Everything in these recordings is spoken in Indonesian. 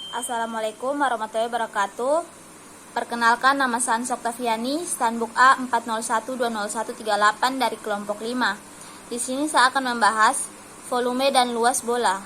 Assalamualaikum warahmatullahi wabarakatuh. Perkenalkan, nama saya Ansa Oktaviani, Standbook A 401201138 dari kelompok 5. Di sini saya akan membahas volume dan luas bola.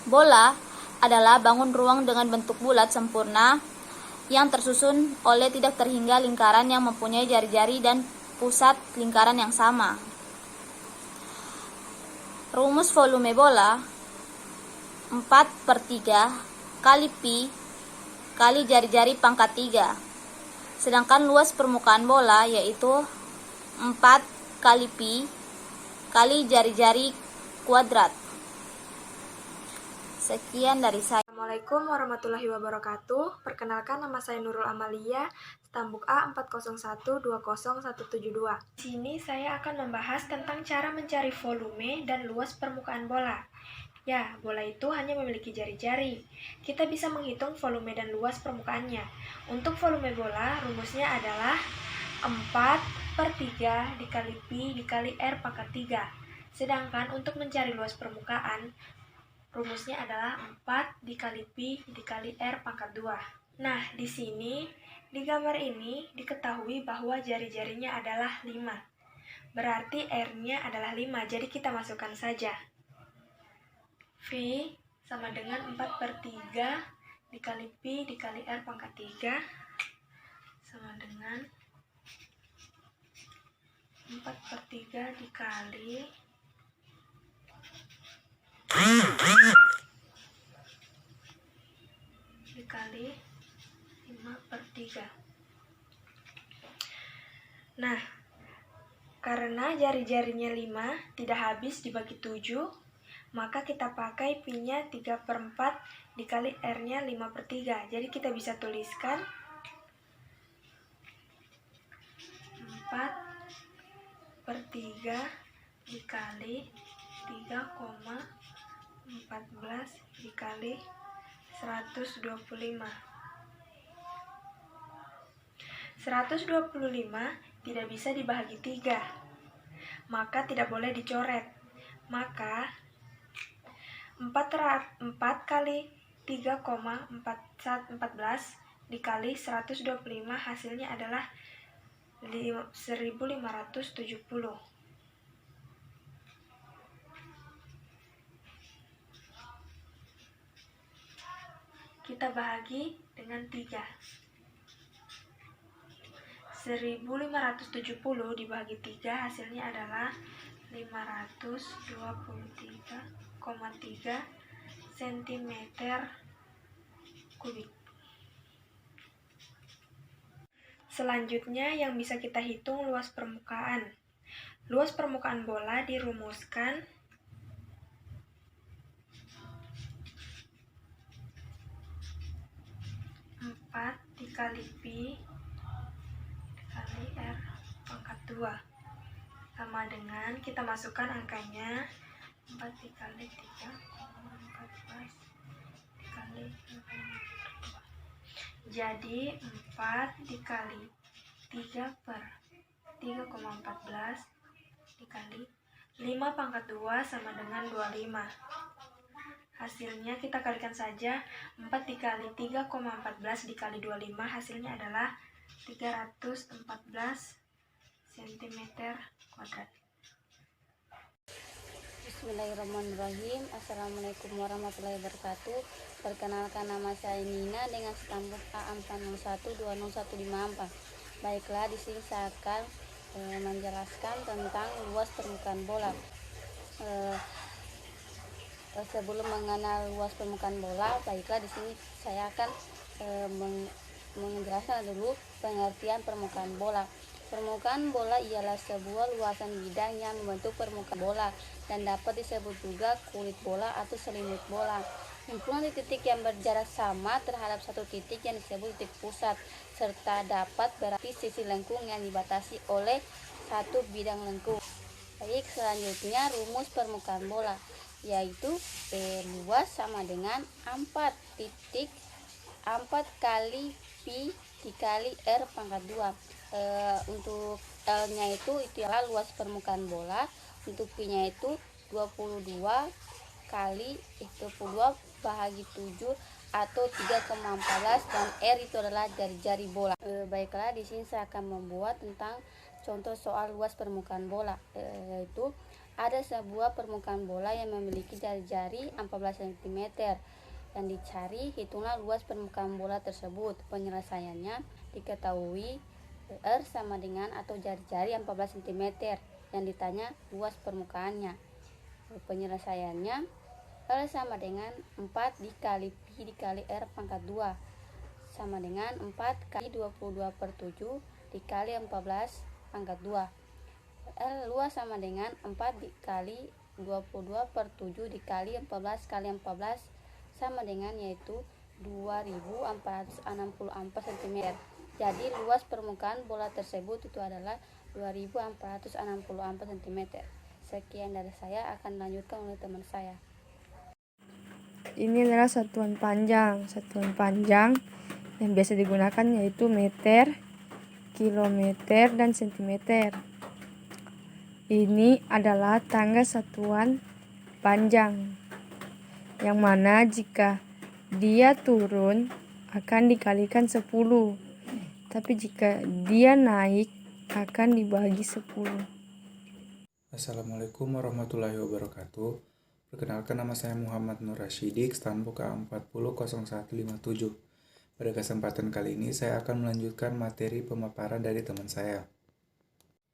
Bola adalah bangun ruang dengan bentuk bulat sempurna yang tersusun oleh tidak terhingga lingkaran yang mempunyai jari-jari dan pusat lingkaran yang sama. Rumus volume bola 4/3 kali pi kali jari-jari pangkat 3. Sedangkan luas permukaan bola yaitu 4 kali pi kali jari-jari kuadrat. Sekian dari saya. Assalamualaikum warahmatullahi wabarakatuh. Perkenalkan, nama saya Nurul Amalia, Stambuk A 401201172. Di sini saya akan membahas tentang cara mencari volume dan luas permukaan bola. Ya, bola itu hanya memiliki jari-jari. Kita bisa menghitung volume dan luas permukaannya. Untuk volume bola, rumusnya adalah 4/3 dikali pi dikali R pangkat 3. Sedangkan untuk mencari luas permukaan, rumusnya adalah 4 dikali pi dikali R pangkat 2. Nah, di sini, di gambar ini diketahui bahwa jari-jarinya adalah 5. Berarti R-nya adalah 5, jadi kita masukkan saja. V sama dengan 4/3 dikali pi dikali R pangkat 3 sama dengan 4/3 dikali 5/3. Nah, karena jari-jarinya 5 tidak habis dibagi 7, maka kita pakai pi-nya 3/4 dikali R-nya 5/3. Jadi kita bisa tuliskan 4/3 dikali 3,14 dikali 125. 125 tidak bisa dibagi 3, maka tidak boleh dicoret. Maka 4 kali 3,14 dikali 125 hasilnya adalah 1570. Kita bahagi dengan 3. 1570 dibagi 3 hasilnya adalah 523,3 cm kubik. Selanjutnya yang bisa kita hitung luas permukaan. Luas permukaan bola dirumuskan dikali pi dikali R pangkat 2 sama dengan kita masukkan angkanya 4 dikali 3,14 dikali 5/2. Jadi 4 dikali 3/3,14 dikali 5/2 sama dengan 25. Hasilnya kita kalikan saja, 4 dikali 3,14 dikali 25 hasilnya adalah 314 cm kuadrat. Bismillahirrahmanirrahim. Assalamualaikum warahmatullahi wabarakatuh. Perkenalkan, nama saya Nina dengan Stambuk A 401201154. Baiklah, di sini saya akan menjelaskan tentang luas permukaan bola. Sebelum mengenal luas permukaan bola, baiklah di sini saya akan menjelaskan dulu pengertian permukaan bola. Permukaan bola ialah sebuah luasan bidang yang membentuk permukaan bola dan dapat disebut juga kulit bola atau selimut bola. Himpunan titik yang berjarak sama terhadap satu titik yang disebut titik pusat, serta dapat berarti sisi lengkung yang dibatasi oleh satu bidang lengkung. Baik, selanjutnya rumus permukaan bola, yaitu luas sama dengan 4 kali pi dikali R pangkat 2. Untuk L-nya itu adalah luas permukaan bola, untuk P-nya itu 22 kali itu 2 bahagi 7 atau 3,14 dan R itu adalah jari-jari bola. Baiklah, di sini saya akan membuat tentang contoh soal luas permukaan bola, yaitu ada sebuah permukaan bola yang memiliki jari-jari 14 cm. Yang dicari, hitunglah luas permukaan bola tersebut. Penyelesaiannya diketahui R sama dengan atau jari-jari 14 cm. Yang ditanya luas permukaannya. Penyelesaiannya L sama dengan 4 dikali Pi dikali R pangkat 2 sama dengan 4 kali 22/7 dikali 14 pangkat 2. L luas sama dengan 4 dikali 22/7 dikali 14 kali 14 sama dengan yaitu 2464 cm. Jadi luas permukaan bola tersebut itu adalah 2464 cm. Sekian dari saya, akan dilanjutkan oleh teman saya. Ini adalah satuan panjang. Satuan panjang yang biasa digunakan yaitu meter, kilometer, dan sentimeter. Ini adalah tangga satuan panjang, yang mana jika dia turun akan dikalikan 10, tapi jika dia naik akan dibagi 10. Assalamualaikum warahmatullahi wabarakatuh. Perkenalkan, nama saya Muhammad Nur Rasyidik, Stanboka 400157. Pada kesempatan kali ini saya akan melanjutkan materi pemaparan dari teman saya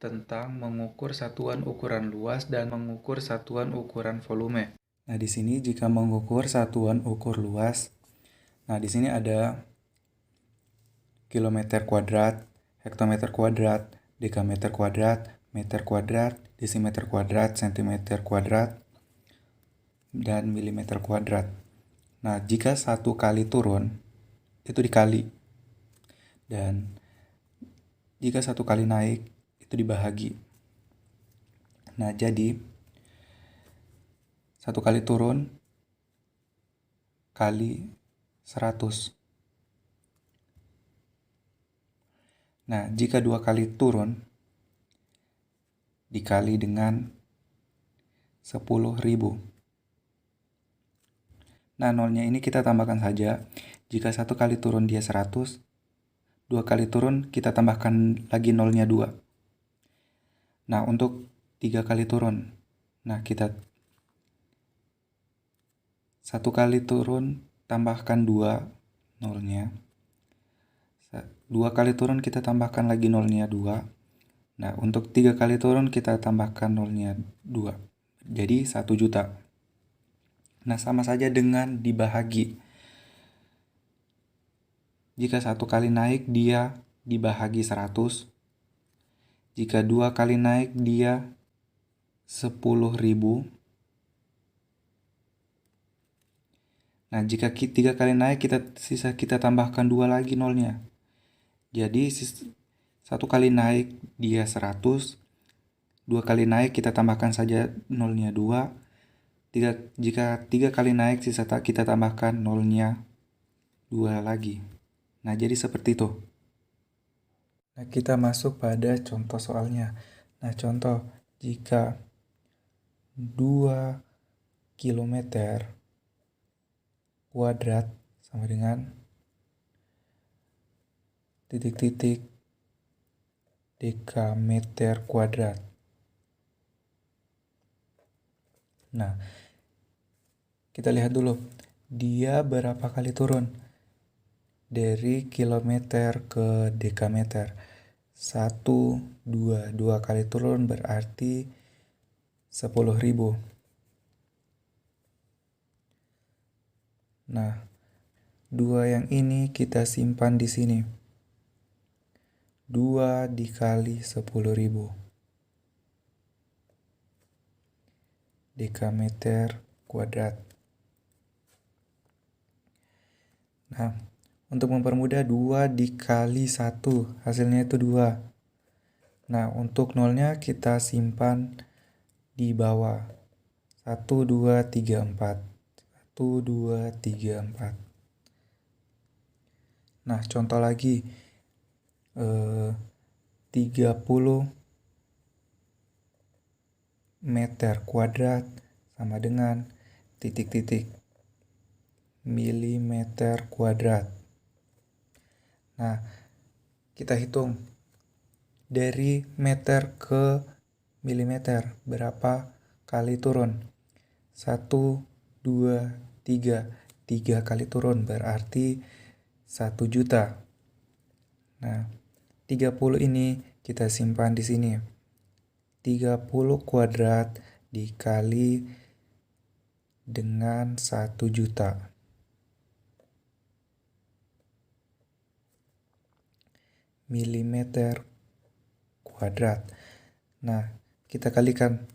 tentang mengukur satuan ukuran luas dan mengukur satuan ukuran volume. Nah, di sini jika mengukur satuan ukur luas, nah di sini ada kilometer kuadrat, hektometer kuadrat, dekameter kuadrat, meter kuadrat, desimeter kuadrat, sentimeter kuadrat, dan milimeter kuadrat. Nah, jika satu kali turun, itu dikali. Dan jika satu kali naik, itu dibahagi. Nah, jadi satu kali turun kali 100. Nah, jika dua kali turun dikali dengan 10.000. Nah, nolnya ini kita tambahkan saja. Jika satu kali turun dia 100, dua kali turun kita tambahkan lagi nolnya 2. Nah, untuk 3 kali turun, nah kita satu kali turun tambahkan 2 nolnya. 2 kali turun kita tambahkan lagi nolnya 2. Nah, untuk 3 kali turun kita tambahkan nolnya 2. Jadi 1 juta. Nah, sama saja dengan dibahagi. Jika satu kali naik dia dibahagi 100. Jika 2 kali naik dia 10.000. Nah, jika 3 kali naik kita tambahkan 2 lagi nolnya. Jadi satu kali naik dia 100, 2 kali naik kita tambahkan saja nolnya 2. Jika 3 kali naik kita tambahkan nolnya 2 lagi. Nah, jadi seperti itu. Nah, kita masuk pada contoh soalnya. Nah, contoh jika 2 kilometer kuadrat sama dengan titik-titik dekameter kuadrat. Nah, kita lihat dulu dia berapa kali turun dari kilometer ke dekameter. 1, 2 kali turun berarti 10.000. Nah, 2 yang ini kita simpan di sini. 2 dikali 10.000 dekameter kuadrat. Nah, untuk mempermudah 2 dikali 1 hasilnya itu 2. Nah, untuk nolnya kita simpan di bawah. 1, 2, 3, 4. 1, 2, 3, 4. Nah, contoh lagi. 30 meter kuadrat sama dengan titik-titik milimeter kuadrat. Nah, kita hitung dari meter ke milimeter berapa kali turun. 1, 2, 3. 3 kali turun berarti 1 juta. Nah, 30 ini kita simpan di sini. 30 kuadrat dikali dengan 1 juta. Milimeter kuadrat. Nah, kita kalikan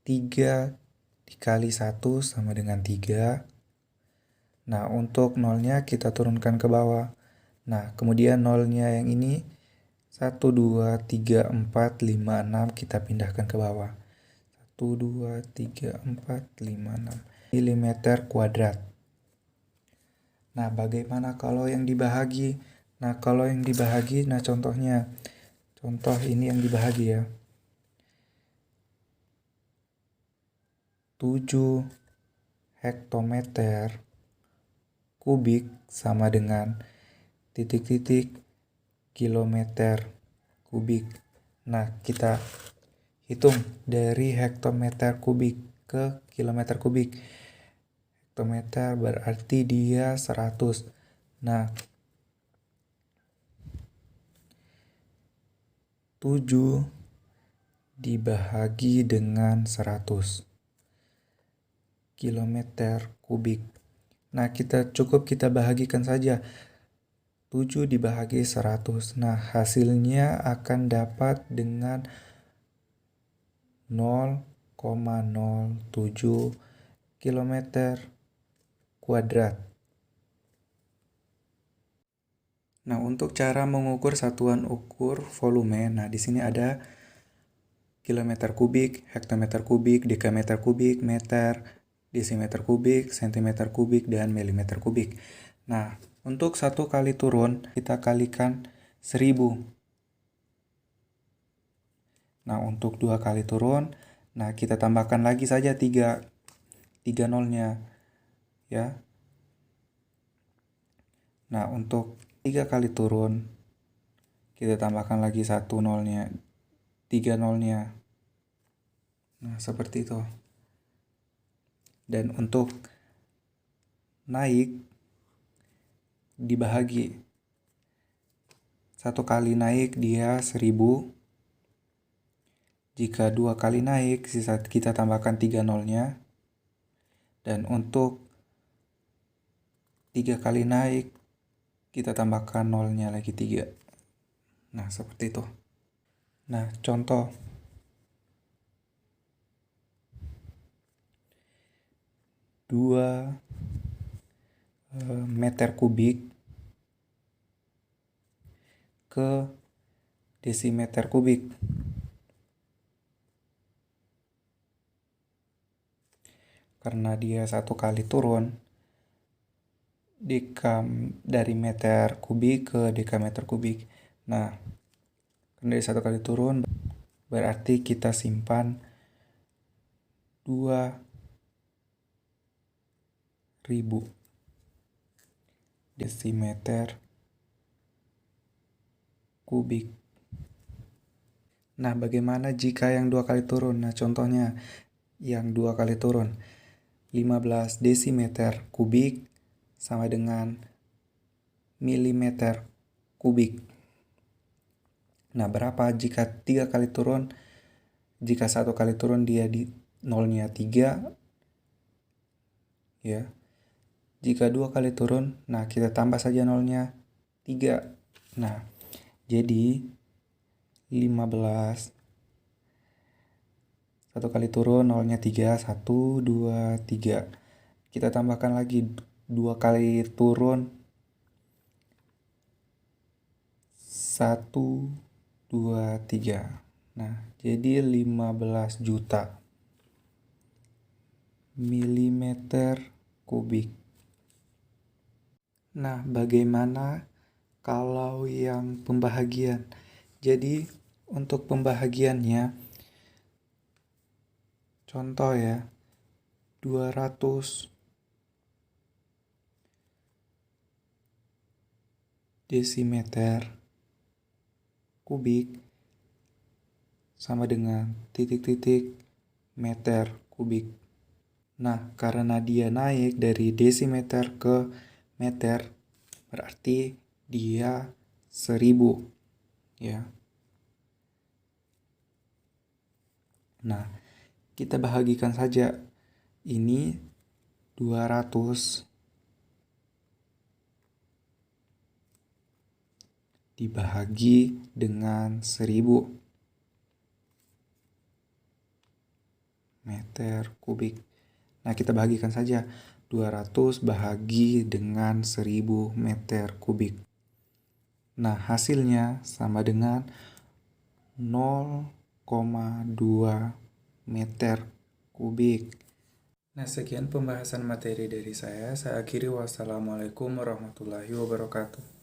3 dikali 1 sama dengan 3. Nah, untuk nolnya kita turunkan ke bawah. Nah, kemudian nolnya yang ini 1, 2, 3, 4, 5, 6 kita pindahkan ke bawah. 1, 2, 3, 4, 5, 6 milimeter kuadrat. Nah, bagaimana kalau yang dibahagi? Nah, kalau yang dibahagi, nah contohnya. Contoh ini yang dibahagi ya. 7 hektometer kubik sama dengan titik-titik kilometer kubik. Nah, kita hitung dari hektometer kubik ke kilometer kubik. Hektometer berarti dia 100. Nah, 7 dibahagi dengan 100 kilometer kubik. Nah, kita bahagikan saja 7 dibahagi 100. Nah, hasilnya akan dapat dengan 0,07 kilometer kuadrat. Nah, untuk cara mengukur satuan ukur volume, nah di sini ada kilometer kubik, hektometer kubik, dekameter kubik, meter, desimeter kubik, sentimeter kubik, dan milimeter kubik. Nah, untuk 1 kali turun kita kalikan 1000. Nah, untuk 2 kali turun, nah kita tambahkan lagi saja 3 nolnya ya. Nah, untuk 3 kali turun kita tambahkan lagi 1 nolnya, 3 nolnya. Nah, seperti itu. Dan untuk naik dibahagi. 1 kali naik dia 1000. Jika 2 kali naik, sisa kita tambahkan 3 nolnya. Dan untuk 3 kali naik, kita tambahkan nolnya lagi 3. Nah, seperti itu. Nah, contoh. 2 meter kubik ke desimeter kubik. Karena dia 1 kali turun dari meter kubik ke dekameter kubik. Nah, karena dari 1 kali turun berarti kita simpan 2000 desimeter kubik. Nah, bagaimana jika yang 2 kali turun? Nah, contohnya yang 2 kali turun 15 desimeter kubik sama dengan milimeter kubik. Nah, berapa jika 3 kali turun? Jika 1 kali turun dia di nolnya 3 ya. Jika 2 kali turun, nah kita tambah saja nolnya 3. Nah, jadi 15 1 kali turun nolnya 3, 1, 2, 3. Kita tambahkan lagi 2 kali turun 1, 2, 3. Nah, jadi 15 juta milimeter kubik. Nah, bagaimana kalau yang pembahagian? Jadi, untuk pembahagiannya, contoh ya, 200 desimeter kubik sama dengan titik-titik meter kubik. Nah, karena dia naik dari desimeter ke meter, berarti dia 1000, ya. Nah, kita bahagikan saja. Ini 200 dibagi dengan 1000 meter kubik. Nah, kita bahagikan saja. 200 bahagi dengan 1000 meter kubik. Nah, hasilnya sama dengan 0,2 meter kubik. Nah, sekian pembahasan materi dari saya. Saya akhiri. Wassalamualaikum warahmatullahi wabarakatuh.